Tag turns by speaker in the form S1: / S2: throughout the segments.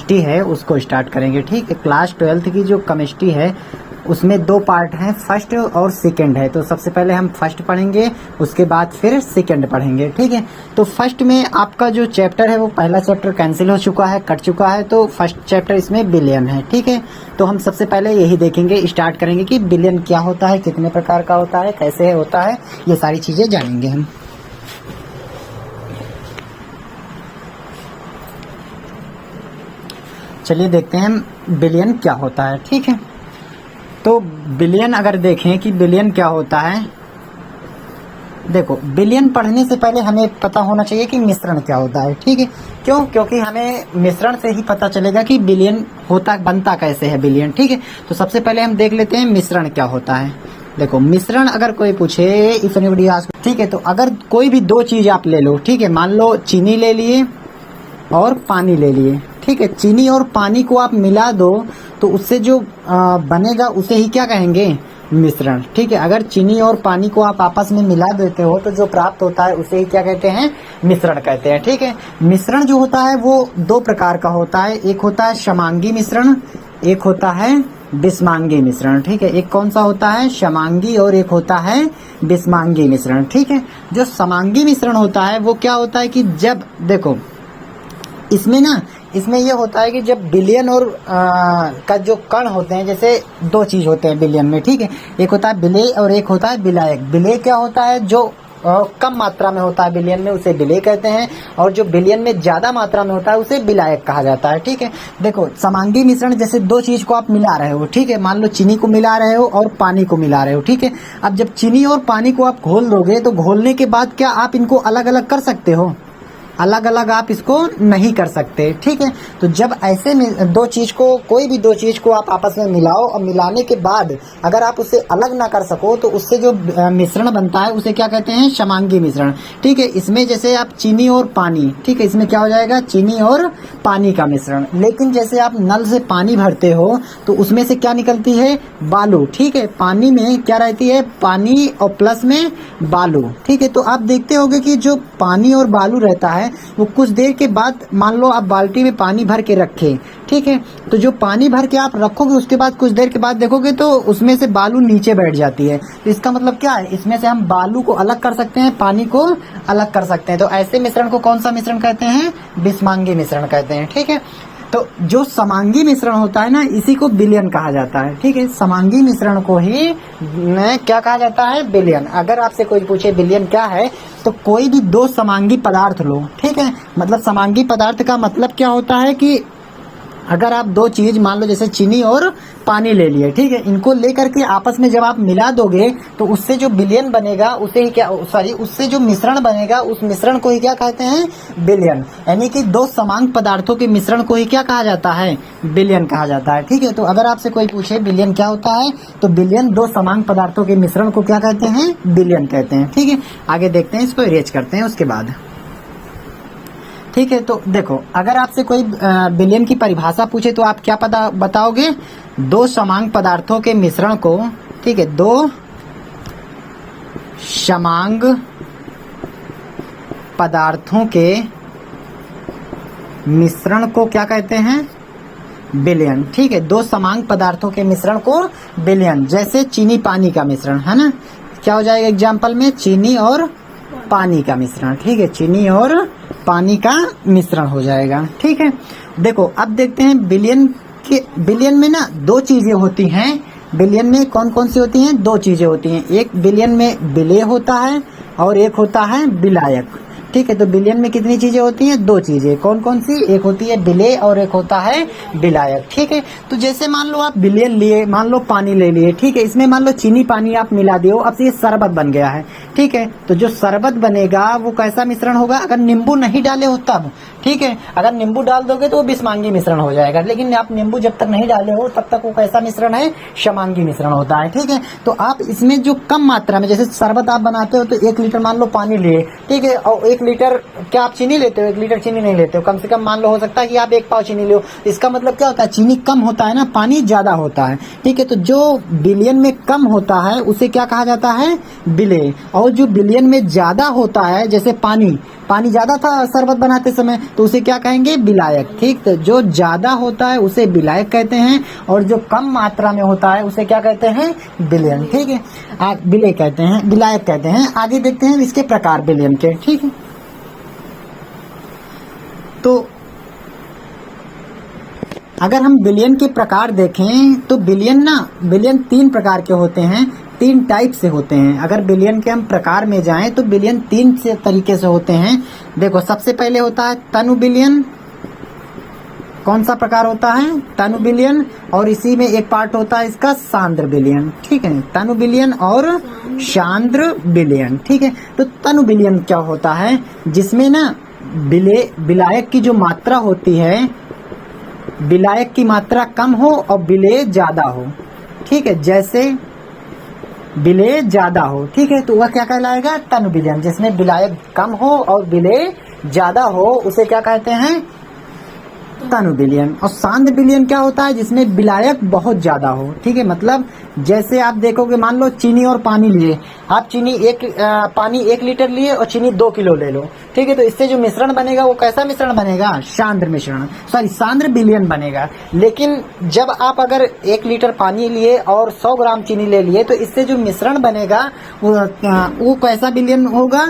S1: है उसको स्टार्ट करेंगे। ठीक है, क्लास 12th की जो केमिस्ट्री है उसमें दो पार्ट हैं, फर्स्ट और सेकंड है। तो सबसे पहले हम फर्स्ट पढ़ेंगे, उसके बाद फिर सेकंड पढ़ेंगे। ठीक है, तो फर्स्ट में आपका जो चैप्टर है वो पहला चैप्टर कैंसिल हो चुका है, कट चुका है, तो फर्स्ट चैप्टर इसमें बिलियन है। ठीक है, तो हम सबसे पहले यही देखेंगे, स्टार्ट करेंगे कि बिलियन क्या होता है, कितने प्रकार का होता है, कैसे होता है, ये सारी चीजें जानेंगे हम। चलिए देखते हैं बिलियन क्या होता है। ठीक है, तो बिलियन अगर देखें कि बिलियन क्या होता है, देखो बिलियन पढ़ने से पहले हमें पता होना चाहिए कि मिश्रण क्या होता है। ठीक है, क्यों? क्योंकि हमें मिश्रण से ही पता चलेगा कि बिलियन होता बनता कैसे है बिलियन। ठीक है, तो सबसे पहले हम देख लेते हैं मिश्रण क्या होता है। देखो मिश्रण अगर कोई पूछे, इफ एनीबॉडी आस्क, ठीक है, तो अगर कोई भी दो चीज आप ले लो, ठीक है, मान लो चीनी ले लिए और पानी ले लिए। ठीक है, चीनी और पानी को आप मिला दो तो उससे जो बनेगा उसे ही क्या कहेंगे? मिश्रण। ठीक है, अगर चीनी और पानी को आप आपस में मिला देते हो तो जो प्राप्त होता है उसे ही क्या कहते हैं? मिश्रण कहते हैं। ठीक है, मिश्रण जो होता है वो दो प्रकार का होता है, एक होता है समांगी मिश्रण, एक होता है विषमांगी मिश्रण। ठीक है, एक कौन सा होता है? समांगी, और एक होता है विषमांगी मिश्रण। ठीक है, जो समांगी मिश्रण होता है वो क्या होता है कि जब देखो इसमें ये होता है कि जब बिलियन और का जो कण होते हैं, जैसे दो चीज होते हैं बिलियन में। ठीक है, एक होता है विलेय और एक होता है विलायक। विलेय क्या होता है? जो कम मात्रा में होता है बिलियन में, उसे विलेय कहते हैं, और जो बिलियन में ज्यादा मात्रा में होता है उसे विलायक कहा जाता है। ठीक है, देखो समांगी मिश्रण जैसे दो चीज को आप मिला रहे हो। ठीक है, मान लो चीनी को मिला रहे हो और पानी को मिला रहे हो। ठीक है, अब जब चीनी और पानी को आप घोल दोगे तो घोलने के बाद क्या आप इनको अलग अलग कर सकते हो? अलग अलग आप इसको नहीं कर सकते। ठीक है, तो जब ऐसे में दो चीज को, कोई भी दो चीज को आप आपस में मिलाओ और मिलाने के बाद अगर आप उसे अलग ना कर सको तो उससे जो मिश्रण बनता है उसे क्या कहते हैं? समांगी मिश्रण। ठीक है, इसमें जैसे आप चीनी और पानी, ठीक है, इसमें क्या हो जाएगा? चीनी और पानी का मिश्रण। लेकिन जैसे आप नल से पानी भरते हो तो उसमें से क्या निकलती है? बालू। ठीक है, पानी में क्या रहती है? पानी और प्लस में बालू। ठीक है, तो आप देखते होंगे कि जो पानी और बालू रहता है वो कुछ देर के बाद, मान लो आप बाल्टी में पानी भर के रखे, ठीक है, तो जो पानी भर के आप रखोगे उसके बाद कुछ देर के बाद देखोगे तो उसमें से बालू नीचे बैठ जाती है। तो इसका मतलब क्या है? इसमें से हम बालू को अलग कर सकते हैं, पानी को अलग कर सकते हैं। तो ऐसे मिश्रण को कौन सा मिश्रण कहते हैं? विषमांगी मिश्रण कहते हैं। ठीक है, तो जो समांगी मिश्रण होता है ना, इसी को बिलियन कहा जाता है। ठीक है, समांगी मिश्रण को ही क्या कहा जाता है? बिलियन। अगर आपसे कोई पूछे बिलियन क्या है, तो कोई भी दो समांगी पदार्थ लो। ठीक है, मतलब समांगी पदार्थ का मतलब क्या होता है कि अगर आप दो चीज, मान लो जैसे चीनी और पानी ले लिए, ठीक है, इनको लेकर के आपस में जब आप मिला दोगे तो उससे जो बिलियन बनेगा उसे ही क्या, सॉरी, उससे जो मिश्रण बनेगा उस मिश्रण को ही क्या कहते हैं? बिलियन। यानी कि दो समांग पदार्थों के मिश्रण को ही क्या कहा जाता है? बिलियन कहा जाता है। ठीक है, तो अगर आपसे कोई पूछे बिलियन क्या होता है, तो बिलियन दो समांग पदार्थों के मिश्रण को क्या कहते हैं? बिलियन कहते हैं। ठीक है, आगे देखते हैं, इसको इरेज करते हैं उसके बाद। ठीक है, तो देखो अगर आपसे कोई बिलियन की परिभाषा पूछे तो आप क्या बताओगे? दो समांग पदार्थों के मिश्रण को, ठीक है, दो समांग पदार्थों के मिश्रण को क्या कहते हैं? बिलियन। ठीक है, दो समांग पदार्थों के मिश्रण को बिलियन। जैसे चीनी पानी का मिश्रण है ना, क्या हो जाएगा एग्जाम्पल में? चीनी और पानी का मिश्रण। ठीक है, चीनी और पानी का मिश्रण हो जाएगा। ठीक है, देखो अब देखते हैं बिलियन में ना दो चीजें होती हैं। बिलियन में कौन कौन सी होती हैं? दो चीजें होती हैं। एक बिलियन में विलेय होता है और एक होता है विलायक। ठीक है, तो बिलियन में कितनी चीजें होती हैं? दो चीजें। कौन कौन सी? एक होती है विलेय और एक होता है विलायक। ठीक है, तो जैसे मान लो आप बिलियन लिए, मान लो पानी ले लिए, ठीक है, इसमें मान लो चीनी पानी आप मिला दियो, अब से ये शरबत बन गया है। ठीक है, तो जो शरबत बनेगा वो कैसा मिश्रण होगा? अगर नींबू नहीं डाले हो तब। ठीक है, अगर नींबू डाल दोगे तो वो विषमांगी मिश्रण हो जाएगा, लेकिन आप नींबू जब तक नहीं डाले हो तब तक वो कैसा मिश्रण है? समांगी मिश्रण होता है। ठीक है, तो आप इसमें जो कम मात्रा में, जैसे शरबत आप बनाते हो तो 1 लीटर मान लो पानी लिए, ठीक है, और 1 लीटर क्या आप चीनी लेते हो? 1 लीटर चीनी नहीं लेते हो, कम से कम मान लो हो सकता है कि आप 1 पाव चीनी लो। इसका मतलब क्या होता है? चीनी कम होता है ना, पानी ज्यादा होता है। ठीक है, तो जो बिलियन में कम होता है उसे क्या कहा जाता है? विलेय। और और जो बिलियन में ज्यादा होता है, जैसे पानी ज्यादा था शरबत बनाते समय, तो उसे क्या कहेंगे? विलायक। ठीक, तो जो ज्यादा होता है उसे विलायक कहते हैं, और जो कम मात्रा में होता है उसे क्या कहते हैं? बिलियन। ठीक है, विलय कहते हैं, विलायक कहते हैं। आगे देखते हैं इसके प्रकार बिलियन के। ठीक है, तो अगर हम बिलियन के प्रकार देखें तो बिलियन 3 प्रकार के होते हैं, 3 टाइप से होते हैं। अगर बिलियन के हम प्रकार में जाएं तो बिलियन 3 तरीके से होते हैं। देखो, सबसे पहले होता है तनु बिलियन। कौन सा प्रकार होता है? तनु बिलियन। और इसी में एक पार्ट होता है इसका सांद्र बिलियन। ठीक है, तनु बिलियन और सांद्र बिलियन। ठीक है, तो तनु बिलियन क्या होता है? जिसमें ना विलायक की जो मात्रा होती है, विलायक की मात्रा कम हो और विलेय ज्यादा हो। ठीक है, जैसे विलेय ज्यादा हो। ठीक है, तो वह क्या कहलाएगा? तनु बिलियन। जिसमें विलायक कम हो और विलेय ज्यादा हो उसे क्या कहते हैं? तनु बिलियन। और सांद्र बिलियन क्या होता है? जिसमें विलायक बहुत ज्यादा हो। ठीक है, मतलब जैसे आप देखोगे, मान लो चीनी और पानी लिए, आप पानी 1 लीटर लिए और चीनी 2 किलो ले लो। ठीक है, तो इससे जो मिश्रण बनेगा वो कैसा मिश्रण बनेगा? सांद्र बिलियन बनेगा। लेकिन जब आप अगर 1 लीटर पानी लिए और 100 ग्राम चीनी ले लिए, तो इससे जो मिश्रण बनेगा वो कैसा बिलियन होगा?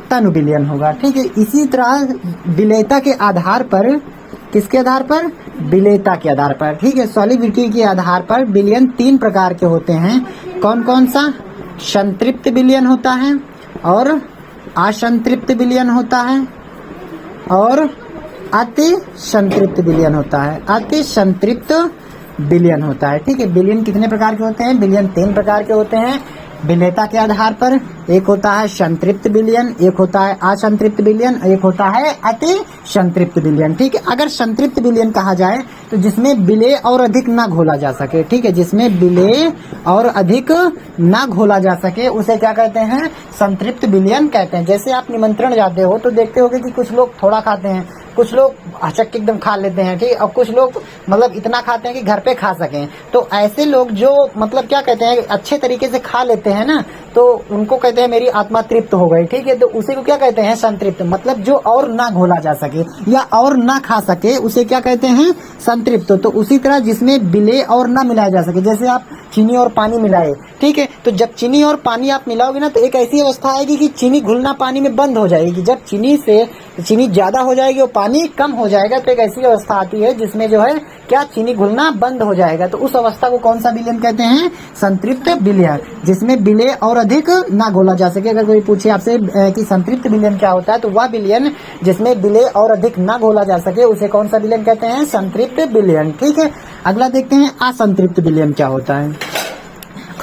S1: तनु बिलियन होगा। ठीक है, इसी तरह विलेयता के आधार पर, किसके आधार पर? विलेयता के आधार पर। ठीक है, सॉलिबिलिटी के आधार पर बिलियन 3 प्रकार के होते हैं। कौन कौन सा? संतृप्त बिलियन होता है, और असंतृप्त बिलियन होता है, और अति संतृप्त बिलियन होता है। अति संतृप्त बिलियन होता है। ठीक है, बिलियन कितने प्रकार के होते हैं? बिलियन 3 प्रकार के होते हैं विलेयता के आधार पर। एक होता है संतृप्त बिलियन, एक होता है असंतृप्त बिलियन, एक होता है अति संतृप्त बिलियन। ठीक है, अगर संतृप्त बिलियन कहा जाए तो जिसमें विलेय और अधिक ना घोला जा सके। ठीक है, जिसमें विलेय और अधिक ना घोला जा सके उसे क्या कहते हैं? संतृप्त बिलियन कहते हैं। जैसे आप निमंत्रण जाते हो तो देखते होगे कि कुछ लोग थोड़ा खाते हैं, कुछ लोग अचक एकदम खा लेते हैं। ठीक, और कुछ लोग मतलब इतना खाते हैं कि घर पे खा सकें। तो ऐसे लोग जो मतलब क्या कहते हैं, अच्छे तरीके से खा लेते हैं ना, तो उनको कहते हैं मेरी आत्मा तृप्त हो गई। ठीक है, तो उसी को क्या कहते हैं? संतृप्त। मतलब जो और ना घोला जा सके या और ना खा सके उसे क्या कहते हैं? संतृप्त। तो उसी तरह जिसमें विलेय और ना मिलाया जा सके, जैसे आप चीनी और पानी मिलाए। ठीक है, तो जब चीनी और पानी आप मिलाओगे ना, तो एक ऐसी अवस्था आएगी कि चीनी घुलना पानी में बंद हो जाएगी। जब चीनी ज्यादा हो जाएगी और पानी कम हो जाएगा, तो एक ऐसी अवस्था आती है जिसमें जो है क्या, चीनी घुलना बंद हो जाएगा। तो उस अवस्था को कौन सा विलियन कहते हैं? संतृप्त विलियन। जिसमें विलेय और अधिक ना घोला जा सके। अगर कोई पूछे आपसे कि संतृप्त विलियन क्या होता है, तो वह विलियन जिसमें विलेय और अधिक ना घोला जा सके उसे कौन सा विलियन कहते हैं? संतृप्त विलियन। ठीक है, अगला देखते हैं असंतृप्त विलियन क्या होता है।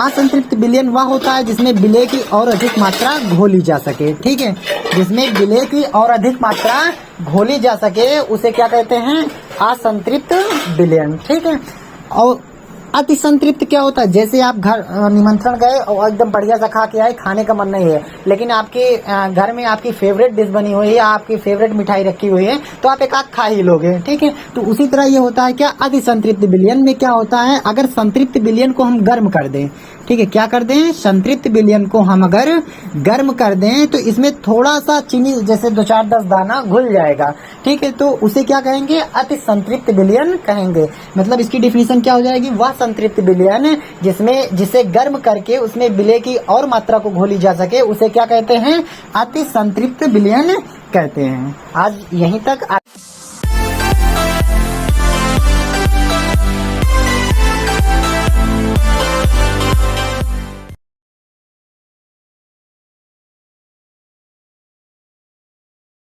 S1: असंतृप्त विलियन वह होता है जिसमें विलेय की और अधिक मात्रा घोली जा सके। ठीक है, जिसमें विलेय की और अधिक मात्रा घोली जा सके उसे क्या कहते हैं? असंतृप्त विलियन। ठीक है, और अति संतृप्त क्या होता है? जैसे आप घर निमंत्रण गए और एकदम बढ़िया सा खा के आए, खाने का मन नहीं है, लेकिन आपके घर में आपकी फेवरेट डिश बनी हुई है, आपकी फेवरेट मिठाई रखी हुई है, तो आप एक आध खा ही लोगे। ठीक है, तो उसी तरह ये होता है क्या? अति संतृप्त विलियन में क्या होता है? अगर संतृप्त विलियन को हम गर्म कर दें, ठीक है, क्या कर दें? संतृप्त विलियन को हम अगर गर्म कर दें तो इसमें थोड़ा सा चीनी जैसे 2-4-10 दाना घुल जाएगा। ठीक है, तो उसे क्या कहेंगे? अति संतृप्त विलियन कहेंगे। मतलब इसकी डिफिनीशन क्या हो जाएगी? वह संतृप्त विलियन जिसे गर्म करके उसमें विलेय की और मात्रा को घोली जा सके उसे क्या कहते हैं? अति संतृप्त विलियन कहते हैं। आज यहीं तक